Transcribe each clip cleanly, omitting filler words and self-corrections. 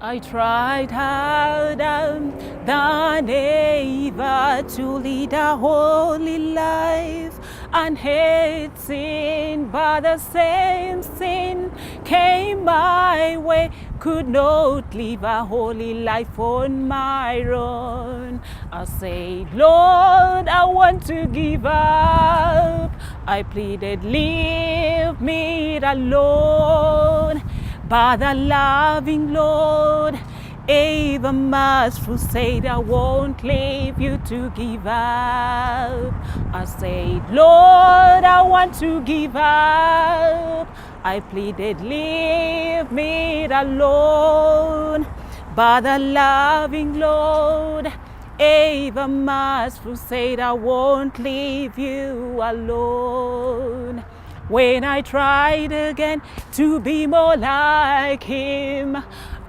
I tried hard than ever to lead a holy life and hate sin, but the same sin came my way. Could not live a holy life on my own. I said, Lord, I want to give up. I pleaded, leave me alone. But the loving Lord, ever merciful, said, I won't leave you to give up. I said, Lord, I want to give up. I pleaded, leave me alone. But the loving Lord, ever merciful, said, I won't leave you alone. When I tried again to be more like him,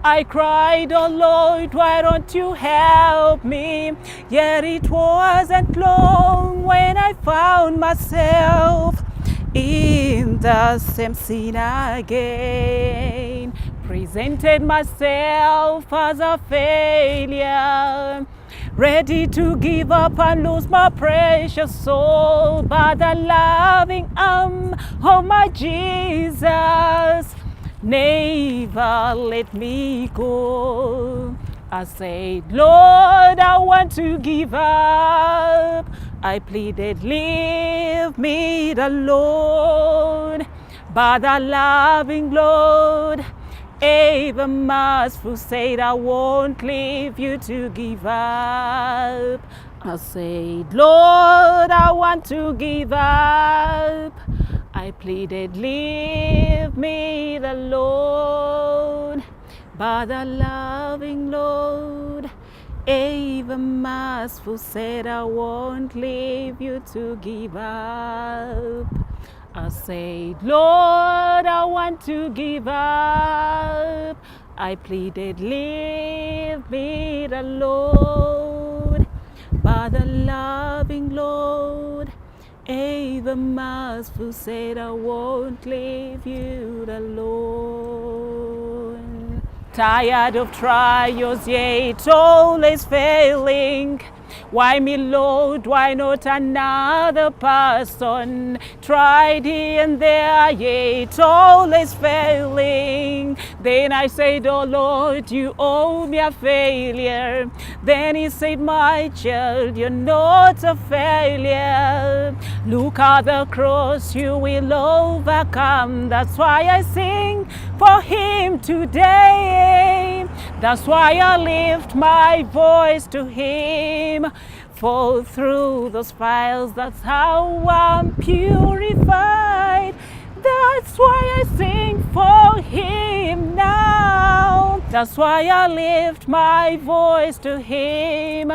I cried, oh Lord, why don't you help me? Yet it wasn't long when I found myself in the same sin again. Presented myself as a failure, ready to give up and lose my precious soul. But the loving arm of my Jesus never let me go. I said, Lord, I want to give up. I pleaded, leave me alone. But the loving Lord, ever merciful, said, I won't leave you to give up. I said, Lord, I want to give up. I pleaded, leave me alone. But the loving Lord, ever merciful, said, I won't leave you to give up. I said, Lord, I want to give up. I pleaded, leave me alone. But the loving Lord, ever merciful, said, I won't leave you alone. Tired of trials, yet always failing. Why me, Lord, why not another person? Tried here and there, yet always failing. Then I said, oh Lord, you owe me a failure. Then he said, my child, you're not a failure. Look at the cross, you will overcome. That's why I sing for him today. That's why I lift my voice to him. For through those files, that's how I'm purified. That's why I sing for him now. That's why I lift my voice to him.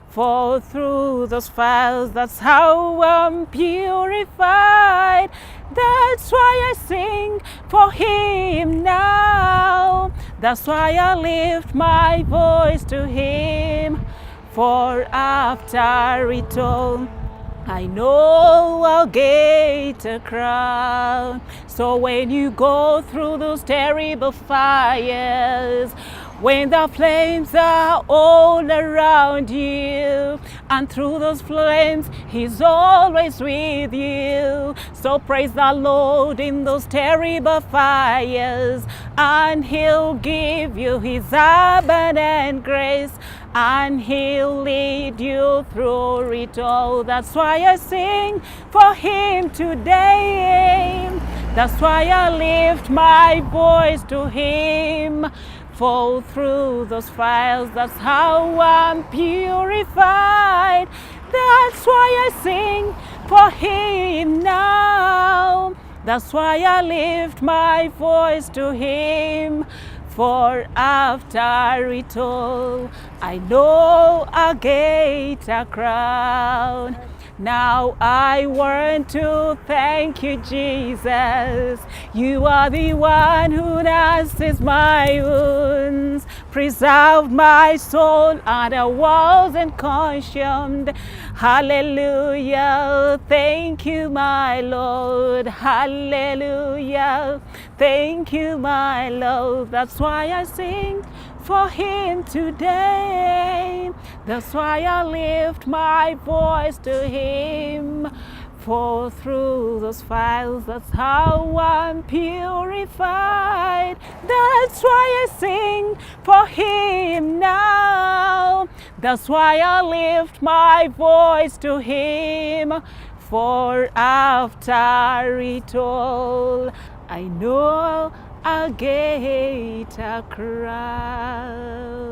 For through those files, that's how I'm purified. That's why I sing for him now. That's why I lift my voice to him. For after it all, I know I'll get a crown. So when you go through those terrible fires, when the flames are all around you, and through those flames, he's always with you. So praise the Lord in those terrible fires, and he'll give you his abundant grace, and he'll lead you through it all. That's why I sing for him today. That's why I lift my voice to him. For through those fires, that's how I'm purified. That's why I sing for him now. That's why I lift my voice to him. For after it all, I know I'll get a crown. Now I want to thank you, Jesus. You are the one who nurses my wounds, preserved my soul, and I wasn't consumed. Hallelujah. Thank you, my Lord. Hallelujah. Thank you, my Lord. That's why I sing for him today. That's why I lift my voice to him. For through those fires, that's how I'm purified. That's why I sing for him now. That's why I lift my voice to him. For after it all, I know I'll get a crown.